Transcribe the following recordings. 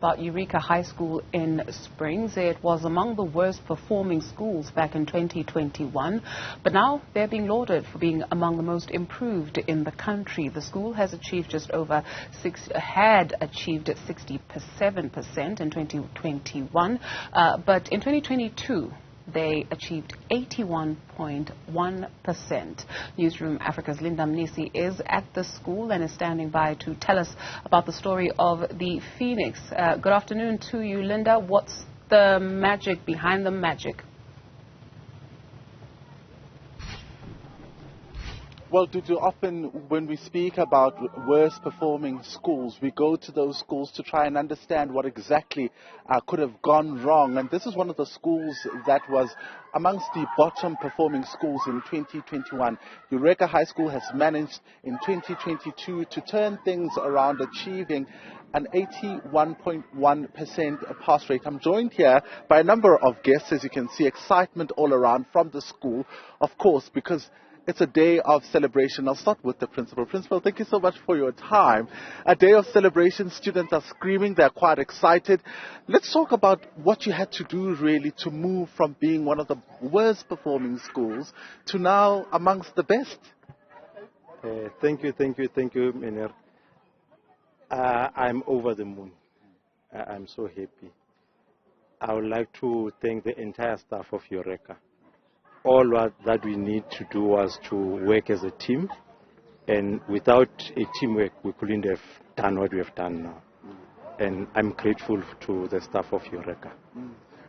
About Eureka High School in Springs. It was among the worst performing schools back in 2021, but now they're being lauded for being among the most improved in the country. The school has achieved had achieved 67% in 2021, but in 2022 they achieved 81.1%. Newzroom Africa's Mnisi is at the school and is standing by to tell us about the story of the Phoenix. Good afternoon to you, Linda. What's the magic behind the magic? Well, Dudu, often when we speak about worst performing schools, we go to those schools to try and understand what exactly could have gone wrong. And this is one of the schools that was amongst the bottom performing schools in 2021. Eureka High School has managed in 2022 to turn things around, achieving an 81.1% pass rate. I'm joined here by a number of guests. As you can see, excitement all around from the school, of course, because it's a day of celebration. I'll start with the principal. Principal, thank you so much for your time. A day of celebration. Students are screaming. They're quite excited. Let's talk about what you had to do really to move from being one of the worst performing schools to now amongst the best. Thank you, Mener. I'm over the moon. I'm so happy. I would like to thank the entire staff of Eureka. All that we need to do was to work as a team, and without a teamwork we couldn't have done what we have done now. And I'm grateful to the staff of Eureka.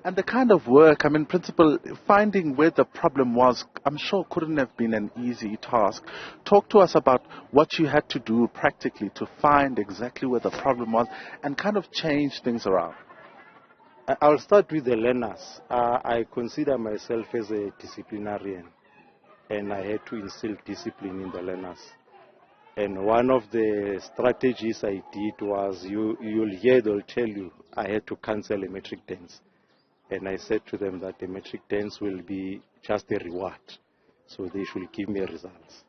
And the kind of work, Principal, finding where the problem was, I'm sure couldn't have been an easy task. Talk to us about what you had to do practically to find exactly where the problem was and kind of change things around. I'll start with the learners. I consider myself as a disciplinarian, and I had to instill discipline in the learners. And one of the strategies I did was, you'll hear they'll tell you, I had to cancel a metric dance. And I said to them that the metric dance will be just a reward, so they should give me results.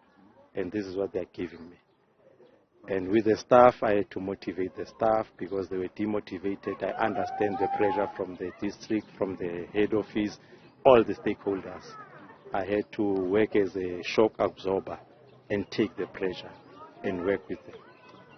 And this is what they're giving me. And with the staff, I had to motivate the staff because they were demotivated. I understand the pressure from the district, from the head office, all the stakeholders. I had to work as a shock absorber and take the pressure and work with them.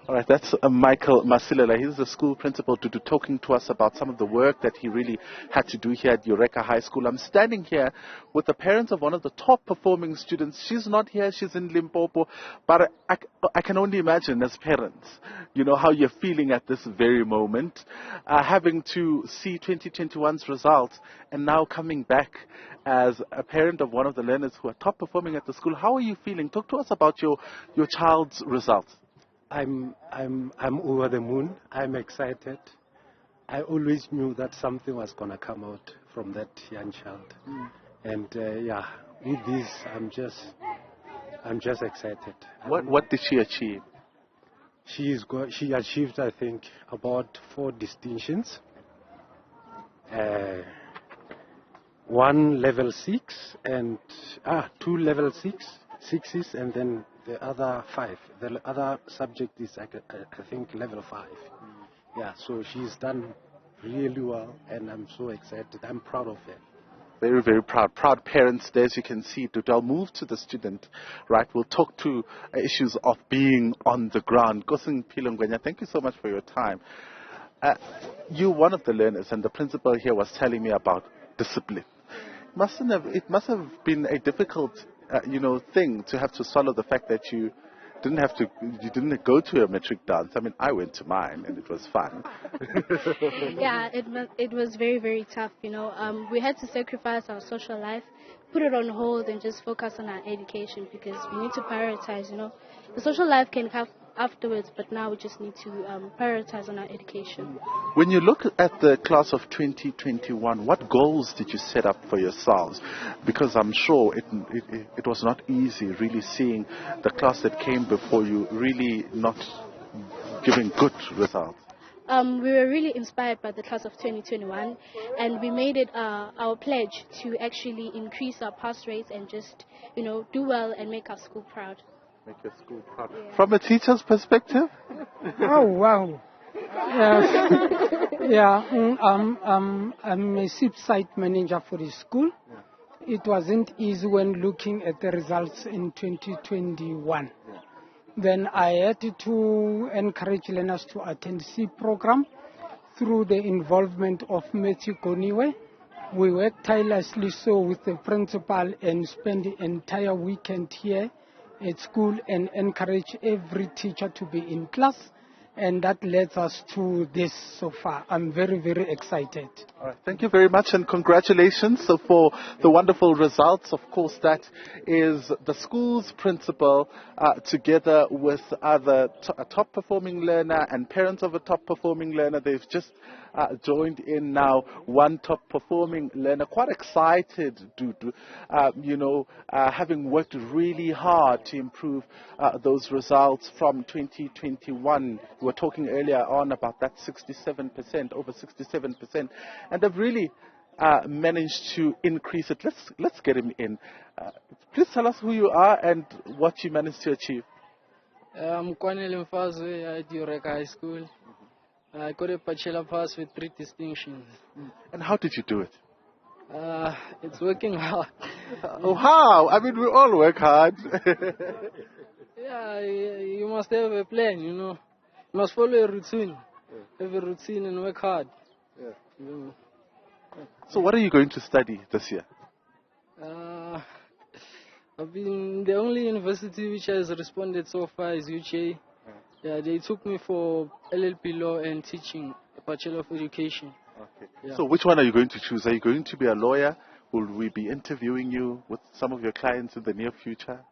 All right, that's Michael Masilela. He's the school principal talking to us about some of the work that he really had to do here at Eureka High School. I'm standing here with the parents of one of the top performing students. She's not here, she's in Limpopo, but I can only imagine as parents, how you're feeling at this very moment, having to see 2021's results and now coming back as a parent of one of the learners who are top performing at the school. How are you feeling? Talk to us about your child's results. I'm over the moon. I'm excited. I always knew that something was going to come out from that young child. And with this, I'm just excited. What did she achieve? She achieved, I think, about 4 distinctions. 1 level 6 and 2 level 6s, and then the other 5. The other subject is, I think, level 5. Yeah, so she's done really well, and I'm so excited. I'm proud of her. Very, very proud. Proud parents there, as you can see. I'll move to the student, right? We'll talk to issues of being on the ground. Gosing Pilongwenya, thank you so much for your time. You're one of the learners, and the principal here was telling me about discipline. It must have been a difficult thing to have to swallow the fact that you didn't go to a metric dance. I went to mine and it was fun. Yeah, it was very, very tough. We had to sacrifice our social life, put it on hold, and just focus on our education because we need to prioritize. The social life can come afterwards, but now we just need to prioritize on our education. When you look at the class of 2021, what goals did you set up for yourselves? Because I'm sure it was not easy really seeing the class that came before you really not giving good results. We were really inspired by the class of 2021, and we made it our pledge to actually increase our pass rates and just, do well and make our school proud. Make your school proud. Yeah. From a teacher's perspective? Oh, wow. I'm a SIP site manager for the school. It wasn't easy when looking at the results in 2021. Then I had to encourage learners to attend SIP program through the involvement of Matthew Goniwe. We worked tirelessly so with the principal and spent the entire weekend here at school and encourage every teacher to be in class. And that led us to this so far. I'm very, very excited. All right. Thank you very much and congratulations for the wonderful results. Of course, that is the school's principal together with a top performing learner and parents of a top performing learner. They've just joined in now, one top performing learner. Quite excited, having worked really hard to improve those results from 2021. We were talking earlier on about that 67%, over 67%, and they've really managed to increase it. Let's get him in. Please tell us who you are and what you managed to achieve. I'm Kwanele Mfazwe at Eureka High School. I got a bachelor pass with 3 distinctions. And how did you do it? It's working hard. Oh, how? I mean, we all work hard. Yeah, you must have a plan, You must follow a routine. Have a routine and work hard. So what are you going to study this year? I've been the only university which has responded so far is UJ. Yeah, they took me for LLB law and teaching, a Bachelor of Education. Okay. Yeah. So which one are you going to choose? Are you going to be a lawyer? Will we be interviewing you with some of your clients in the near future?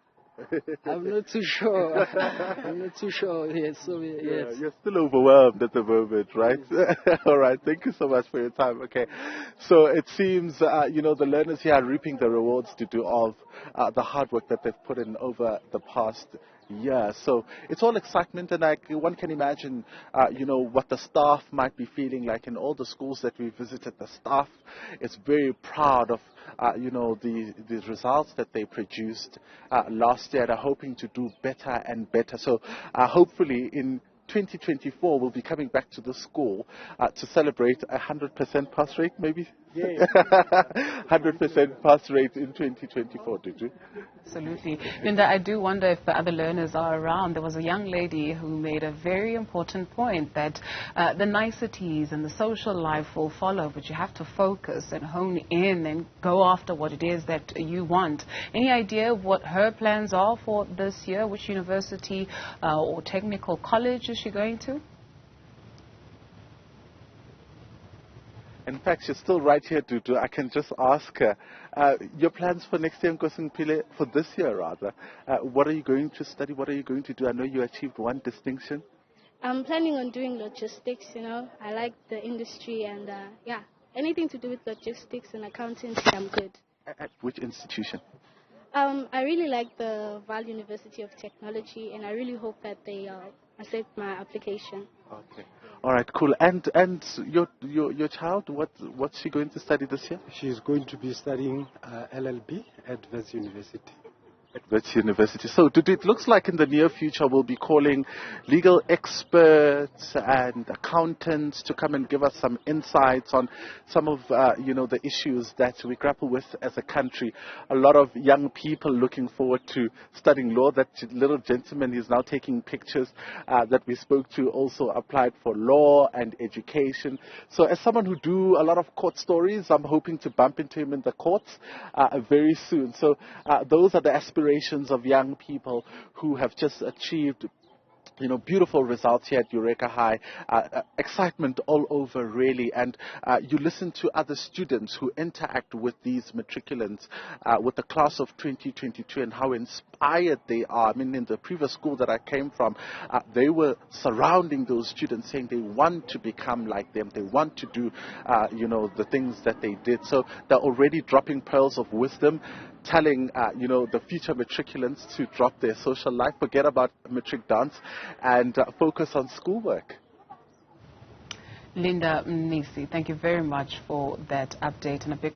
I'm not too sure. I'm not too sure yet. So yes. Yeah, you're still overwhelmed at the moment, right? All right. Thank you so much for your time. Okay. So it seems, the learners here are reaping the rewards of the hard work that they've put in over the past year. So it's all excitement, and one can imagine, what the staff might be feeling like in all the schools that we visited. The staff is very proud of, the results that they produced last year. They're hoping to do better and better. So hopefully in 2024 we'll be coming back to the school to celebrate 100% pass rate, maybe? Yeah. 100% pass rate in 2024, did you? Absolutely. Linda, I do wonder if the other learners are around. There was a young lady who made a very important point that the niceties and the social life will follow, but you have to focus and hone in and go after what it is that you want. Any idea what her plans are for this year? Which university or technical college is she going to? In fact, she's still right here, Dudu. I can just ask her, your plans for next year, Nkosimpile, for this year rather. What are you going to study? What are you going to do? I know you achieved 1 distinction. I'm planning on doing logistics, I like the industry and, anything to do with logistics and accounting, I'm good. At which institution? I really like the Vaal University of Technology, and I really hope that they accept my application. Okay. All right, cool. And your child, what's she going to study this year? She's going to be studying LLB at Wits University. At Wits University. So it looks like in the near future we'll be calling legal experts and accountants to come and give us some insights on some of the issues that we grapple with as a country. A lot of young people looking forward to studying law. That little gentleman is now taking pictures that we spoke to also applied for law and education. So as someone who do a lot of court stories, I'm hoping to bump into him in the courts very soon. So those are the aspirations of young people who have just achieved beautiful results here at Eureka High. Excitement all over, really. And you listen to other students who interact with these matriculants, with the class of 2022, and how inspired they are. I mean, in the previous school that I came from, they were surrounding those students, saying they want to become like them. They want to do, the things that they did. So they're already dropping pearls of wisdom, telling, the future matriculants to drop their social life, forget about matric dance, and focus on schoolwork. Linda Mnisi, thank you very much for that update, and a big